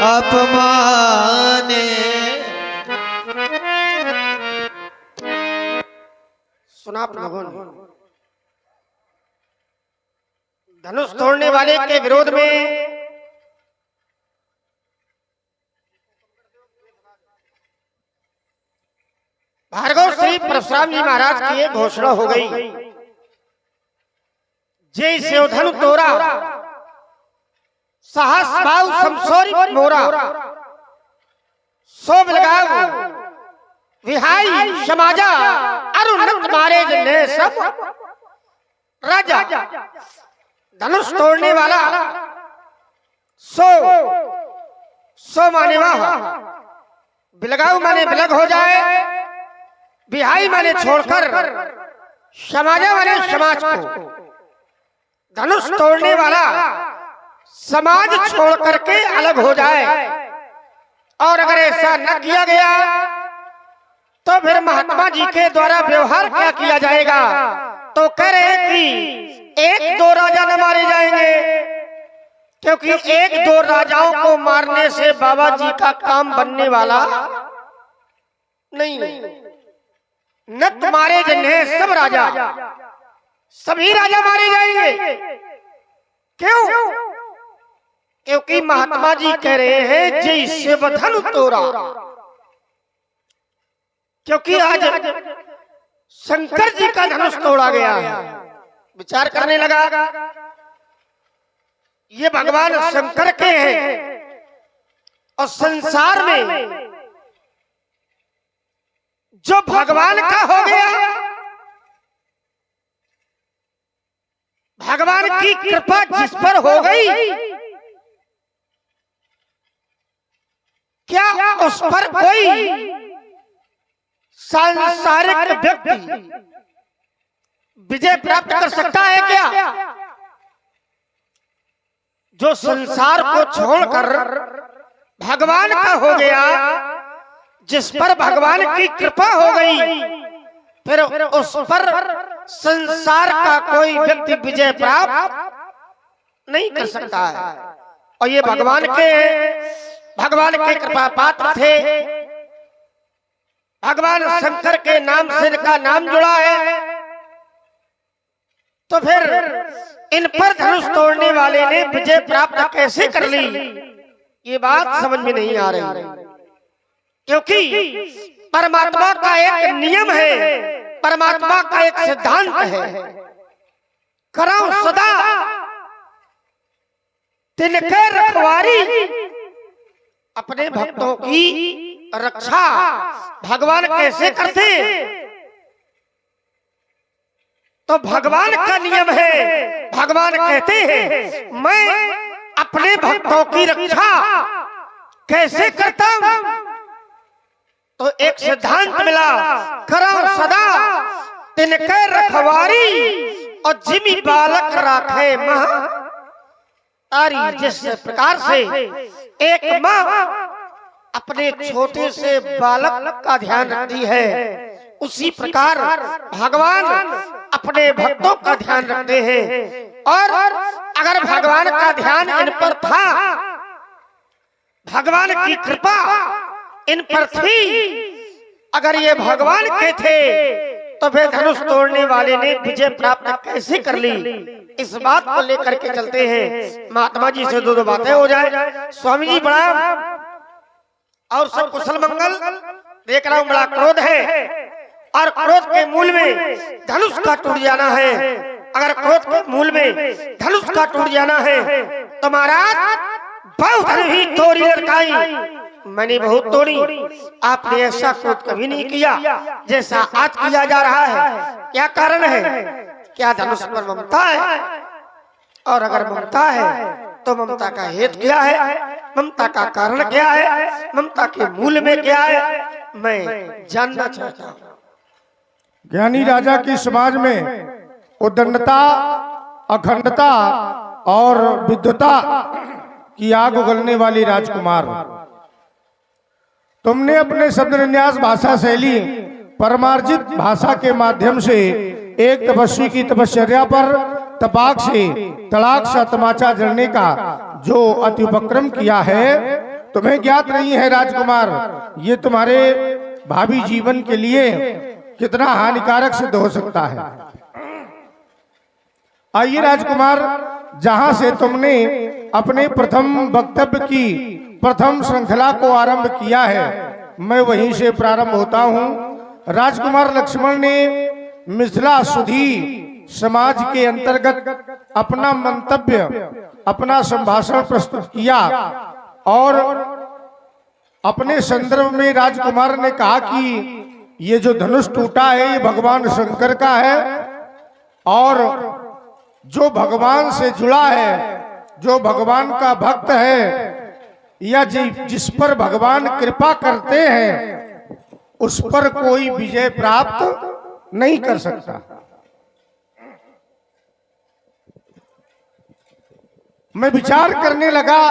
अपमाने। सुना आप लोगों ने धनुष तोड़ने वाले के विरोध में भार्गव श्री परशुराम जी महाराज की एक घोषणा हो गई, जय से धनु तोरा साहस भाव समसोरी मोरा, सो बिलगाव विहाई समाजा अरुणत मारे जिन्हें सब राजा। धनुष तोड़ने वाला सो माने वहां, बिलगाव माने बिलग हो जाए, विहाई माने छोड़कर, समाजा माने समाज को। धनुष तोड़ने वाला समाज छोड़ करके अलग हो जाए, और अगर ऐसा न किया गया तो फिर महात्मा जी के द्वारा व्यवहार क्या किया जाएगा? तो कह रहे कि एक दो राजा न मारे जाएंगे, क्योंकि एक दो राजाओं को मारने से बाबा जी का काम बनने वाला नहीं। न तुम्हारे जिन्हें सब राजा, सभी राजा मारे जाएंगे। क्यों? क्योंकि महात्मा जी कह रहे हैं जय शिव धनु तोरा। क्योंकि आज शंकर जी का धनुष तोड़ा गया है। विचार करने लगा, ये भगवान शंकर के हैं, और संसार में जो भगवान का हो गया, भगवान की कृपा जिस पर हो गई, क्या उस पर कोई सांसारिक व्यक्ति विजय प्राप्त कर सकता है क्या? जो संसार को छोड़कर भगवान का हो गया, जिस पर भगवान की कृपा हो गई, फिर उस पर संसार का कोई व्यक्ति विजय प्राप्त नहीं कर सकता है। और ये भगवान के कृपा पात्र थे। भगवान शंकर के नाम से इनका नाम जुड़ा है, तो फिर इन पर धनुष तोड़ने वाले ने विजय प्राप्त कैसे कर ली? ये बात समझ में नहीं आ रही। क्योंकि परमात्मा का एक नियम है, परमात्मा का एक सिद्धांत है, करो सदा तिनके रखवारी। अपने भक्तों की रक्षा भगवान कैसे करते? तो भगवान का नियम है, भगवान कहते हैं मैं अपने भक्तों की रक्षा कैसे करता हूं? तो एक सिद्धांत मिला, करो सदा तिनके रखवारी, और जिमी बालक राखे मां तारी। जिस प्रकार से एक मां अपने छोटे से बालक का ध्यान रखती है, उसी प्रकार भगवान अपने भक्तों का ध्यान रखते हैं। और अगर भगवान का ध्यान इन पर था, भगवान की कृपा इन पर थी, अगर ये भगवान के थे, तो फिर धनुष तोड़ने वाले ने विजय प्राप्त कैसे कर ली? इस बात को लेकर के चलते हैं। महात्मा जी से दो बातें हो जाए। स्वामी जी प्रणाम, और सब कुशल मंगल। देख रहा हूं बड़ा क्रोध है, और क्रोध के मूल में धनुष का टूट जाना है। अगर क्रोध के मूल में धनुष का टूट जाना है, तो महाराज बहुत ही तोड़ी लड़काई, मैंने बहुत तोड़ी। आपने ऐसा क्रोध कभी नहीं किया जैसा आज किया जा रहा है। क्या कारण है? क्या धनुष पर ममता है? और अगर ममता है तो ममता का हेतु क्या है? ममता का कारण क्या है? ममता के मूल में क्या है? मैं जानना चाहता हूँ। ज्ञानी राजा की समाज में उद्दंडता, अखंडता और विद्वता की आग उगलने वाली राजकुमार, तुमने अपने शब्द विन्यास भाषा शैली परमार्जित भाषा के माध्यम से एक तपस्वी की तपश्चर्या पर तपाक से तड़ाक सा तमाचा जड़ने का जो अति उपक्रम किया है, तुम्हें ज्ञात नहीं है राजकुमार, ये तुम्हारे भावी जीवन के लिए कितना हानिकारक सिद्ध हो सकता है। आइए राजकुमार, जहां से तुमने अपने प्रथम वक्तव्य की प्रथम श्रृंखला को आरंभ किया है, मैं वहीं से प्रारंभ होता हूं। राजकुमार लक्ष्मण ने मिथिला सुधी समाज के अंतर्गत अपना मंतव्य, अपना संभाषण प्रस्तुत किया और अपने संदर्भ में राजकुमार ने कहा कि ये जो धनुष टूटा है ये भगवान शंकर का है, और जो भगवान से जुड़ा है, जो भगवान का भक्त है, या जिस पर भगवान कृपा करते हैं, उस पर कोई विजय प्राप्त नहीं कर सकता। मैं विचार करने लगा,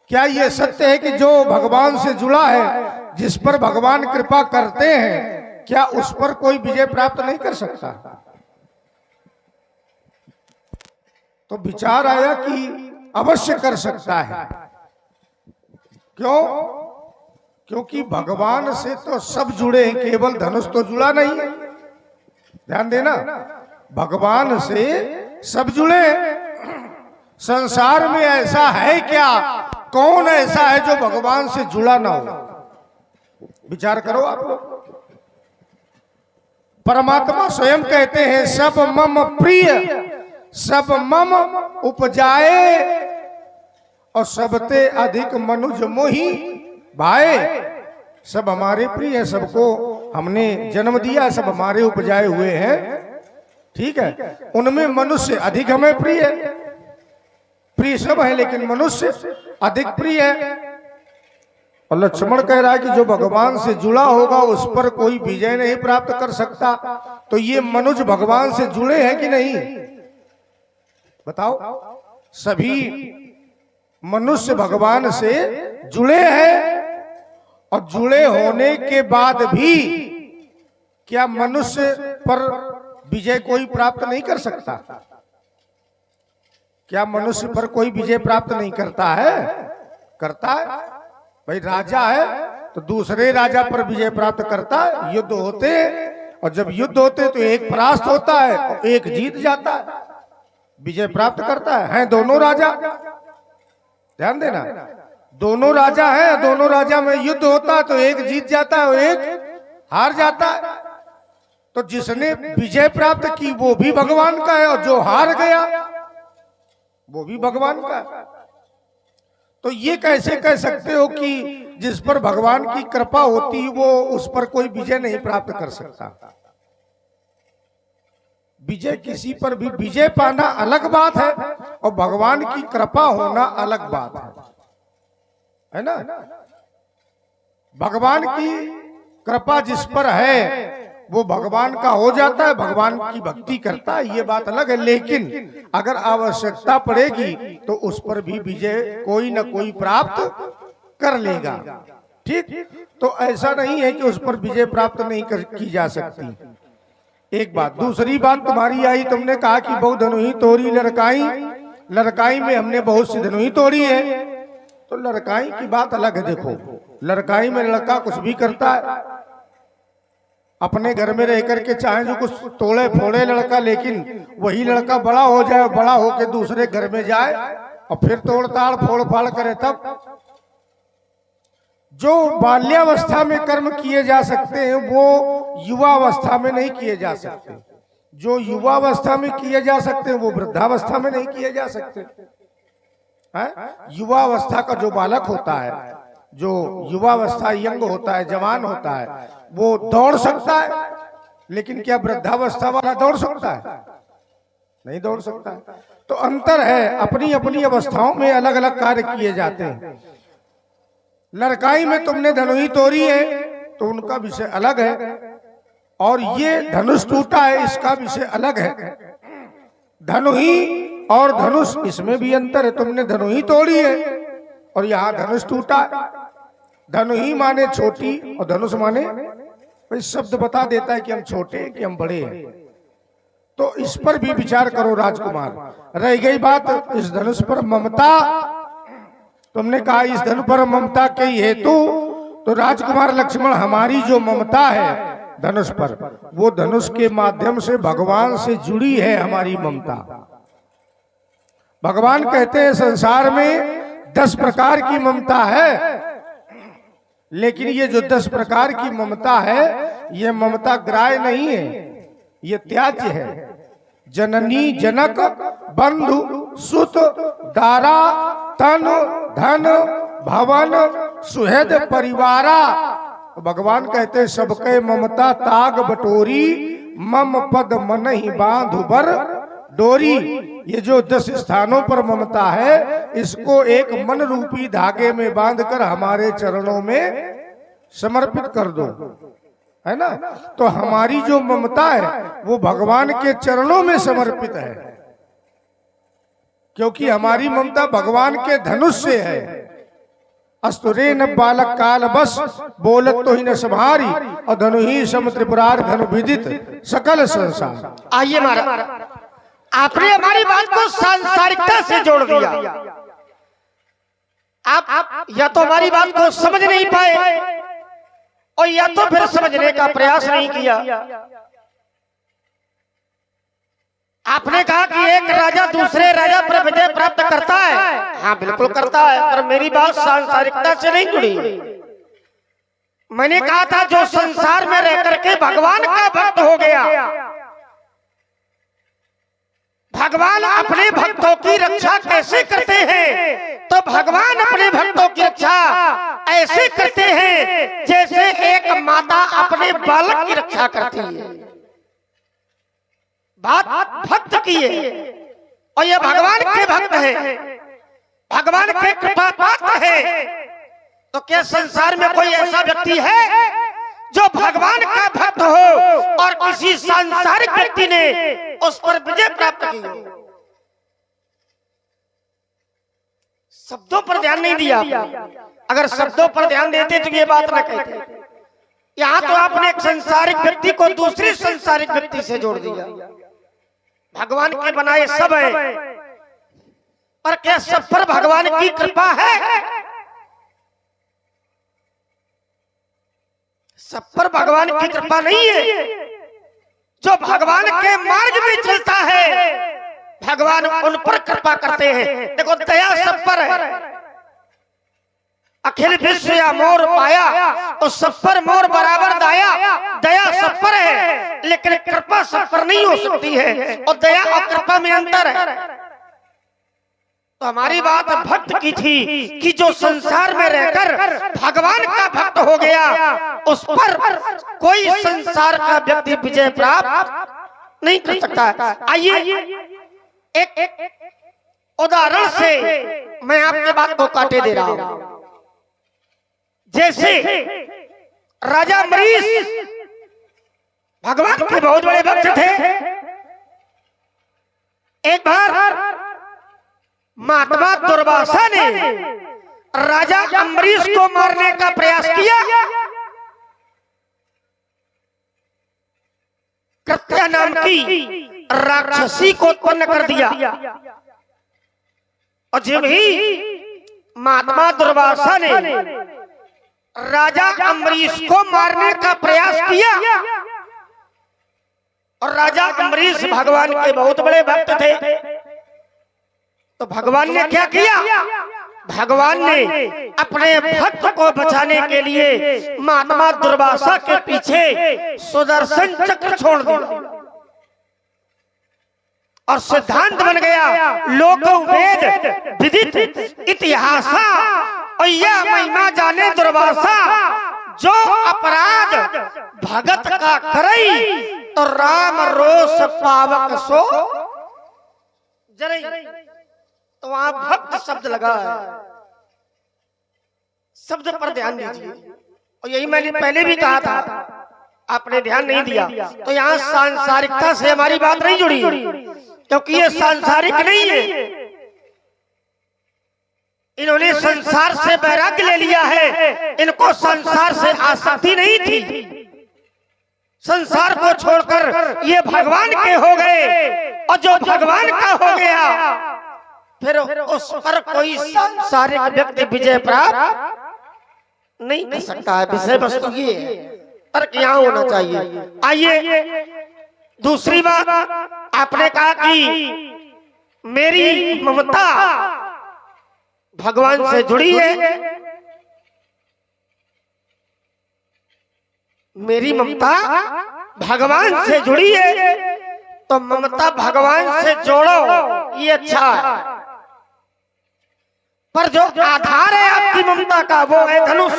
क्या यह सत्य है कि जो भगवान से जुड़ा है, जिस पर भगवान कृपा करते हैं, क्या उस पर कोई विजय प्राप्त नहीं कर सकता? तो विचार आया कि अवश्य कर सकता है। क्यों? क्योंकि भगवान से तो सब जुड़े हैं, केवल धनुष तो जुड़ा नहीं है। ध्यान देना, भगवान से सब जुड़े हैं। संसार में ऐसा है क्या, कौन ऐसा है जो भगवान से जुड़ा ना हो? विचार करो आप लोग। परमात्मा स्वयं कहते हैं, सब मम प्रिय, सब मम उपजाए, और सबते अधिक मनुज मोहि भाए। सब हमारे प्रिय, सबको हमने जन्म दिया, सब हमारे उपजाए हुए हैं, ठीक है। उनमें मनुष्य अधिक हमें प्रिय है। प्रिय सब है लेकिन मनुष्य अधिक प्रिय है। और लक्ष्मण कह रहा है कि जो भगवान से जुड़ा होगा उस पर कोई विजय नहीं प्राप्त कर सकता। तो ये मनुष्य भगवान से जुड़े हैं कि नहीं? बताओ। सभी मनुष्य भगवान से जुड़े हैं, और जुड़े होने के बाद भी क्या मनुष्य पर विजय कोई प्राप्त नहीं कर सकता? क्या मनुष्य पर कोई विजय प्राप्त नहीं करता है? करता है। भाई राजा है तो दूसरे राजा पर विजय प्राप्त करता है। युद्ध होते, और जब युद्ध होते तो एक परास्त होता है और एक जीत जाता है, विजय प्राप्त करता है दोनों राजा। ध्यान देना, दोनों राजा हैं, दोनों राजा में युद्ध होता है तो एक जीत जाता है और एक हार जाता है। तो जिसने विजय प्राप्त की वो भी भगवान का है, और जो हार गया वो भी भगवान का है। तो ये कैसे कह सकते हो कि जिस पर भगवान की कृपा होती है वो उस पर कोई विजय नहीं प्राप्त कर सकता? विजय किसी पर भी, विजय पाना अलग बात है और भगवान की कृपा होना अलग बात है ना? भगवान की कृपा जिस पर है वो भगवान का हो जाता है, भगवान की भक्ति करता है, ये बात अलग है। लेकिन अगर आवश्यकता पड़ेगी तो उस पर भी विजय कोई ना कोई प्राप्त कर लेगा, ठीक। तो ऐसा नहीं है कि उस पर विजय प्राप्त नहीं की जा सकती। एक बात। दूसरी बात तुम्हारी आई, तुमने कहा कि बहु धनुही तोड़ी लड़काई, लड़काई में हमने बहुत सी धनुही तोड़ी है। तो लड़काई की बात अलग है। देखो, लड़काई में लड़का कुछ भी करता है, अपने घर में रह करके चाहे जो कुछ तोड़े फोड़े लड़का, लेकिन वही लड़का बड़ा हो जाए, बड़ा होके दूसरे घर में जाए और फिर तोड़ ताड़ फोड़ फाड़ करे। तब जो बाल्यावस्था में कर्म किए जा सकते हैं वो युवावस्था में नहीं किए जा सकते। जो युवावस्था में किए जा सकते हैं वो वृद्धावस्था में नहीं किए जा सकते। युवावस्था का जो बालक होता है, जो युवावस्था यंग होता है, जवान होता है, वो दौड़ सकता है। लेकिन क्या वृद्धावस्था वाला दौड़ सकता है? नहीं दौड़ सकता। तो अंतर है, अपनी अपनी अवस्थाओं में अलग अलग कार्य किए जाते हैं। लड़काई में तुमने धनुही तोड़ी है तो उनका विषय अलग है, और ये धनुष टूटा है इसका विषय अलग है। धनुही और धनुष इसमें भी अंतर है। तुमने धनुही तोड़ी है और यहाँ धनुष टूटा। धनुही माने छोटी और धनुष माने, भाई शब्द बता देता है कि हम छोटे हैं कि हम बड़े हैं। तो इस पर भी विचार करो राजकुमार। रह गई बात इस धनुष पर ममता, तुमने कहा इस धन पर ममता के हेतु, तो राजकुमार लक्ष्मण हमारी जो ममता है धनुष पर, वो धनुष के माध्यम से भगवान से जुड़ी है हमारी ममता। भगवान कहते हैं संसार में 10 प्रकार की ममता है, लेकिन ये जो 10 प्रकार की ममता है ये ममता ग्राह्य नहीं है, ये त्याज्य है। जननी जनक बंधु सुत दारा तन धन भवन सुहृद परिवारा। भगवान कहते हैं सबके ममता ताग बटोरी, मम पद मन ही बांधु बर डोरी। ये जो 10 स्थानों पर ममता है इसको एक मन रूपी धागे में बांधकर हमारे चरणों में समर्पित कर दो, है ना। तो हमारी जो ममता है वो भगवान के चरणों में समर्पित है, क्योंकि हमारी ममता भगवान के धनुष से है। अस्तुरे न बालक काल बस बोलत तो ही न संहारी, और धनु ही सम त्रिपुरार धनु विदित सकल संसार। आइए महाराज, आपने हमारी बात को सांसारिकता से जोड़ दिया। आप या तो हमारी बात को समझ नहीं पाए और या तो फिर समझने का प्रयास नहीं किया। आपने कहा कि एक राजा दूसरे राजा पर विजय प्राप्त करता है। हाँ बिल्कुल करता है, पर मेरी बात सांसारिकता से नहीं जुड़ी। मैंने कहा था जो संसार में रह करके भगवान का भक्त हो गया, भगवान अपने भक्तों की रक्षा कैसे करते हैं? तो भगवान अपने भक्तों की रक्षा ऐसे करते हैं जैसे एक माता अपने बालक की रक्षा करती है। बात भक्त की है, और ये भगवान के भक्त हैं, भगवान के कृपा पात्र हैं। तो क्या संसार में कोई ऐसा व्यक्ति है जो भगवान का भक्त हो और किसी सांसारिक व्यक्ति ने उस पर विजय प्राप्त की हो? शब्दों पर ध्यान नहीं दिया। अगर शब्दों पर ध्यान देते तो ये बात न कहते। यहाँ तो आपने एक संसारिक व्यक्ति को दूसरे संसारिक व्यक्ति से जोड़ दिया। भगवान के बनाए सब है, पर क्या सब पर भगवान की कृपा है? सब पर भगवान की कृपा नहीं है। जो भगवान के मार्ग में चलता है भगवान उन पर कृपा करते हैं। देखो दया सब पर है। अखिल विश्व या मोर पाया, तो सब पर मोर बराबर दाया। दया सब पर है, लेकिन कृपा सब पर नहीं हो सकती है, और दया और कृपा में अंतर है। तो हमारी बात भक्त की थी कि जो संसार में रहकर भगवान का भक्त हो गया उस पर कोई संसार का व्यक्ति विजय प्राप्त नहीं कर सकता। आइए एक उदाहरण से मैं आपके बात को काटे दे रहा हूं। जैसे राजा अम्बरीश भगवान के बहुत बड़े भक्त थे। एक बार महात्मा दुर्वासा ने राजा अम्बरीश को मारने का प्रयास किया। कृत्या नाम की राक्षसी को उत्पन्न कर दिया, और जब ही महात्मा दुर्वासा ने राजा अम्बरीश को मारने का प्रयास किया, और राजा अम्बरीश भगवान के बहुत बड़े भक्त थे, तो भगवान ने क्या किया? भगवान ने अपने भक्त को बचाने के लिए महात्मा दुर्वासा के पीछे सुदर्शन चक्र छोड़ दिया, और सिद्धांत बन गया लोको वेद विदित इतिहासा, और यह महिमा जाने दुर्वासा, जो अपराध भगत का करई तो राम रोष पावक सो जरई। तो वहां भक्त शब्द लगा है, शब्द पर ध्यान दीजिए। और यही मैंने पहले भी कहा था, आपने ध्यान नहीं दिया। तो यहाँ सांसारिकता से हमारी बात नहीं जुड़ी, क्योंकि ये सांसारिक नहीं है। इन्होंने संसार से वैराग्य ले लिया है, इनको संसार से आसक्ति नहीं थी। संसार को छोड़कर ये भगवान के हो गए, और जो भगवान का हो गया फिर उस पर कोई सांसारिक व्यक्ति विजय प्राप्त नहीं कर सकता है। विषय वस्तु ये है, तर्क यहाँ होना चाहिए। आइए दूसरी बात, आपने कहा कि मेरी ममता भगवान से जुड़ी है। मेरी ममता भगवान से जुड़ी है, तो ममता भगवान से जोड़ो, ये अच्छा है। पर जो आधार है आपकी ममता का वो है धनुष,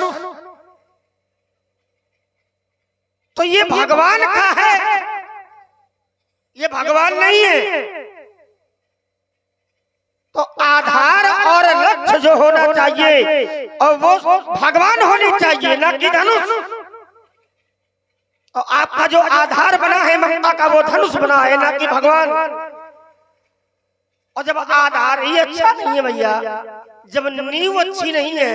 तो ये भगवान का है, ये भगवान नहीं है। तो आधार और लक्ष्य जो होना चाहिए और वो भगवान होनी चाहिए, ना कि धनुष। तो आपका जो आधार बना है ममता का वो धनुष बना है, ना कि भगवान। और जब आधार ही अच्छा नहीं है भैया, जब नींव अच्छी नहीं है,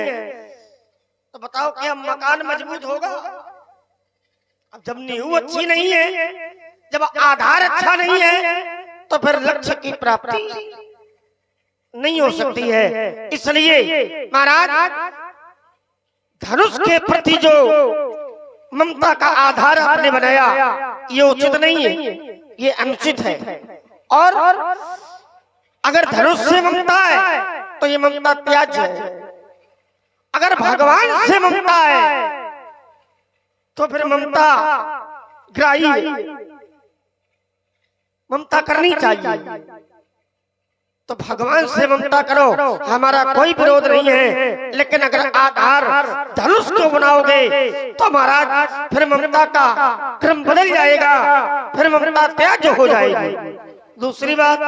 तो बताओ क्या मकान मजबूत होगा? अब जब नींव अच्छी नहीं है, जब आधार अच्छा नहीं है, तो फिर लक्ष्य की प्राप्ति नहीं हो सकती है। इसलिए महाराज धनुष के प्रति जो ममता का आधार आपने बनाया, ये उचित नहीं है, ये अनुचित है। और अगर धनुष से ममता है तो ये ममता त्याज्य है। अगर भगवान से ममता है तो फिर ममता ग्राही है, ममता करनी चाहिए। तो भगवान से ममता करो, हमारा कोई विरोध नहीं है। लेकिन अगर आधार धनुष को बनाओगे तो महाराज फिर ममता का क्रम बदल जाएगा, फिर ममता त्याज्य हो जाएगी। दूसरी बात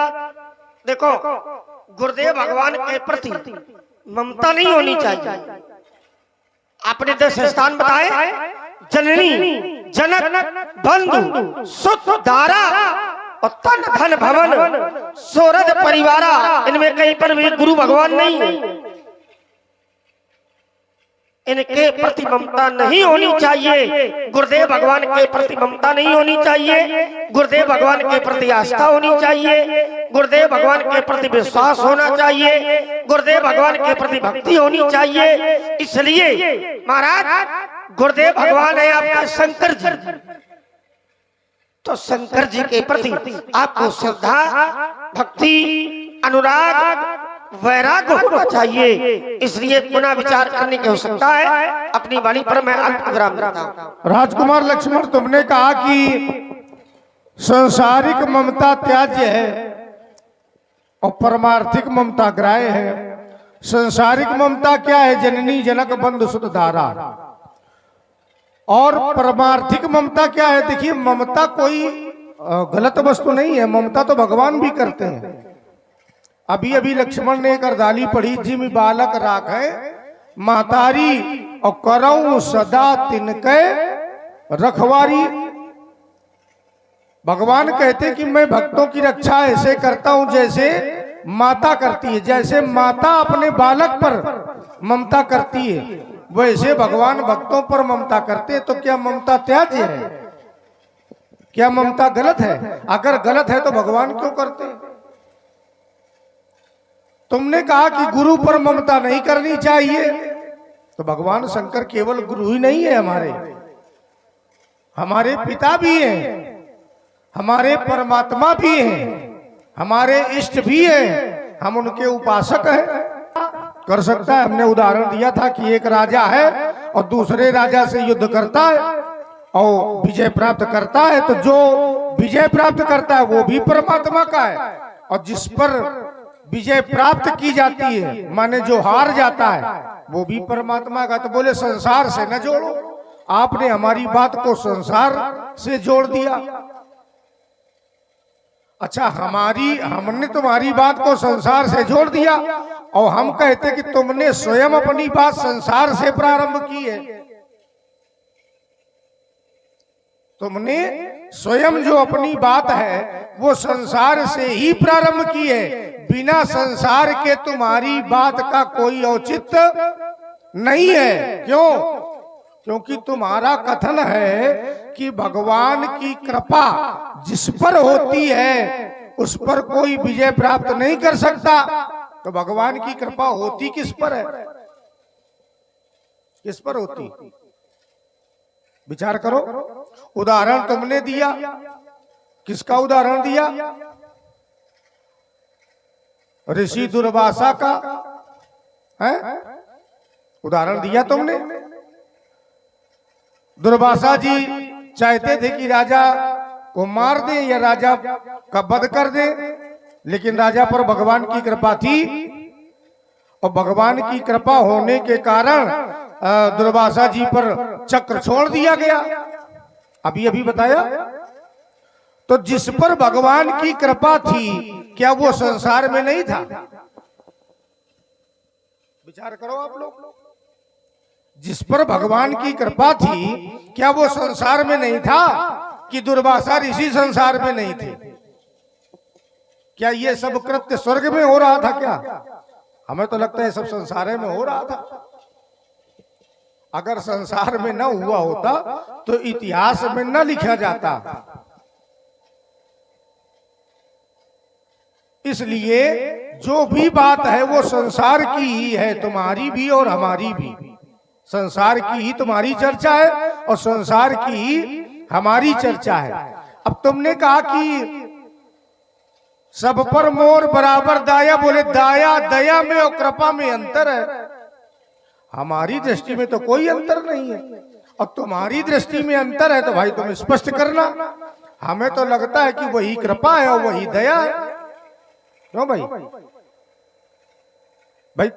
देखो, गुरुदेव भगवान के प्रति ममता नहीं होनी चाहिए। आपने 10 स्थान बताए, जननी जनक बंधु सुत दारा और तन धन भवन सोरद परिवारा, इनमें कहीं पर भी गुरु भगवान नहीं है। इनके प्रति ममता नहीं होनी चाहिए। गुरुदेव भगवान के प्रति ममता नहीं होनी चाहिए। गुरुदेव भगवान के प्रति आस्था होनी चाहिए। गुरुदेव भगवान के प्रति विश्वास होना चाहिए। गुरुदेव भगवान के प्रति भक्ति होनी चाहिए। इसलिए महाराज गुरुदेव भगवान है आपके शंकर जी, तो शंकर जी के प्रति आपको श्रद्धा, भक्ति, अनुराग, वैराग्य होना चाहिए। इसलिए पुनः विचार करने की आवश्यकता है। अपनी वाणी पर मैं अल्प विराम देता हूं। राजकुमार लक्ष्मण, तुमने कहा कि सांसारिक ममता त्याज्य है और परमार्थिक ममता ग्राह्य है। सांसारिक ममता क्या है? जननी जनक बंधु सुत धारा। और परमार्थिक ममता क्या है? देखिए, ममता कोई गलत वस्तु नहीं है, ममता तो भगवान भी करते हैं। अभी अभी लक्ष्मण ने एक अर्दाली पढ़ी, जिम बालक राखे महतारी और करऊं सदा तिनके रखवारी। भगवान कहते कि मैं भक्तों की रक्षा ऐसे करता हूं जैसे माता करती है। जैसे माता अपने बालक पर ममता करती है, वैसे भगवान भक्तों पर ममता करते। तो क्या ममता त्याज्य है? क्या ममता गलत है? अगर गलत है तो भगवान क्यों करते? तुमने कहा कि गुरु पर ममता नहीं करनी चाहिए, तो भगवान शंकर केवल गुरु ही नहीं है, हमारे पिता भी हैं, हमारे परमात्मा भी हैं, हमारे इष्ट भी हैं, हम उनके उपासक हैं। कर सकता है, हमने उदाहरण दिया था कि एक राजा है और दूसरे राजा से युद्ध करता है और विजय प्राप्त करता है। तो जो विजय प्राप्त करता है वो भी परमात्मा का है, और जिस पर विजय प्राप्त की जाती है, माने जो हार जाता है, वो भी परमात्मा का। तो बोले संसार से न जोड़ो। आपने हमारी बात को संसार से जोड़ दिया। अच्छा, हमने तुम्हारी बात को संसार से जोड़ दिया और हम कहते कि तुमने स्वयं अपनी बात संसार से प्रारंभ की है। तुमने स्वयं जो अपनी बात है वो संसार से ही प्रारंभ की है। बिना संसार के तुम्हारी बात का कोई औचित्य नहीं है। क्यों? क्योंकि तुम्हारा कथन है कि भगवान की कृपा जिस पर होती है उस पर कोई विजय प्राप्त नहीं कर सकता। तो भगवान की कृपा होती किस पर है? किस पर होती? विचार करो। उदाहरण तुमने दिया, किसका उदाहरण दिया? ऋषि दुर्वासा का है उदाहरण दिया तुमने। दुर्वासा जी चाहते थे कि राजा को मार दे या राजा का वध कर दे, लेकिन राजा पर भगवान की कृपा थी और भगवान की कृपा होने के कारण दुर्वासा जी पर चक्र छोड़ दिया गया। अभी अभी बताया। तो जिस पर भगवान की कृपा थी, क्या वो संसार में नहीं था? विचार करो आप लोग। जिस पर भगवान की कृपा थी, क्या वो संसार में नहीं था? कि दुर्वासा ऋषि संसार में नहीं थे? क्या ये सब कृत्य स्वर्ग में हो रहा था क्या? हमें तो लगता है सब संसार में हो रहा था। अगर संसार में न हुआ होता तो इतिहास में न लिखा जाता। इसलिए जो भी बात है वो संसार की ही है, तुम्हारी भी और हमारी भी। संसार की ही तुम्हारी चर्चा है और संसार की ही हमारी चर्चा है। अब तुमने कहा कि सब पर मोर बराबर दाया, बोले दाया दया में और कृपा में अंतर है। हमारी दृष्टि में तो कोई अंतर नहीं है और तुम्हारी दृष्टि में अंतर है, तो भाई तुम स्पष्ट करना। हमें तो लगता है कि वही कृपा है और वही दया है। क्यों भाई? भाई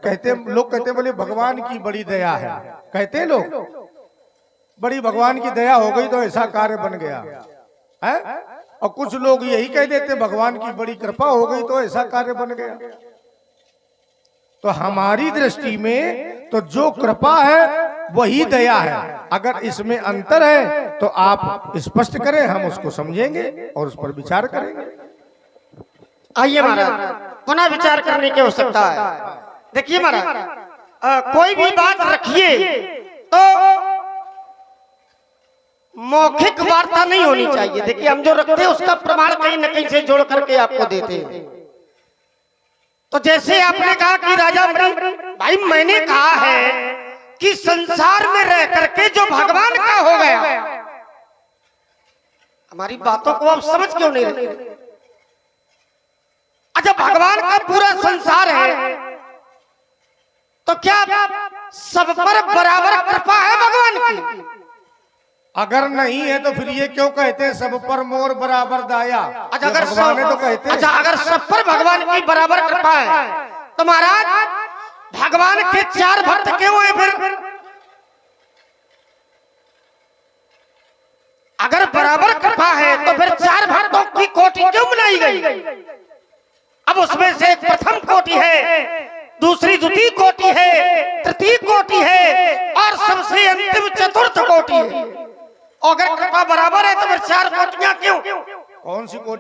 लोग कहते बोले भगवान की बड़ी दया है, कहते लोग बड़ी भगवान की दया हो गई तो ऐसा कार्य बन गया है। और कुछ लोग यही कह देते भगवान की बड़ी कृपा हो गई तो ऐसा कार्य बन गया। तो हमारी दृष्टि में तो जो कृपा है वही दया है। अगर इसमें अंतर है तो आप स्पष्ट करें, हम उसको समझेंगे और उस पर विचार करेंगे। आइए महाराज, पुनः विचार करने की आवश्यकता है। देखिए महाराज, कोई भी बात रखिए तो मौखिक वार्ता नहीं होनी चाहिए। देखिए हम जो रखते हैं उसका प्रमाण कहीं न कहीं से जोड़ करके आपको देते हैं। तो जैसे आपने कहा कि राजा भाई, मैंने कहा है कि संसार में रह करके जो भगवान का हो गया, हमारी बातों को आप समझ क्यों नहीं रहे? अच्छा, भगवान का पूरा संसार है तो क्या सब पर बराबर कृपा है भगवान की? अगर नहीं है तो फिर ये क्यों कहते हैं सब पर मोर बराबर दाया? अच्छा, अगर भगवान तो कहते हैं। अच्छा, अगर सब पर भगवान की बराबर कृपा है तो महाराज भगवान के 4 भक्त क्यों हैं फिर? अगर बराबर कृपा है तो फिर 4 भक्तों की कोटि क्यों बनाई गई? अब उसमें से प्रथम कोटि है, दूसरी द्वितीय कोटि है, तृतीय कोटि है और सबसे अंतिम चतुर्थ कोटि है। अगर कृपा बराबर है तो फिर 4 कोटियां क्यों? कौन सी कोटि?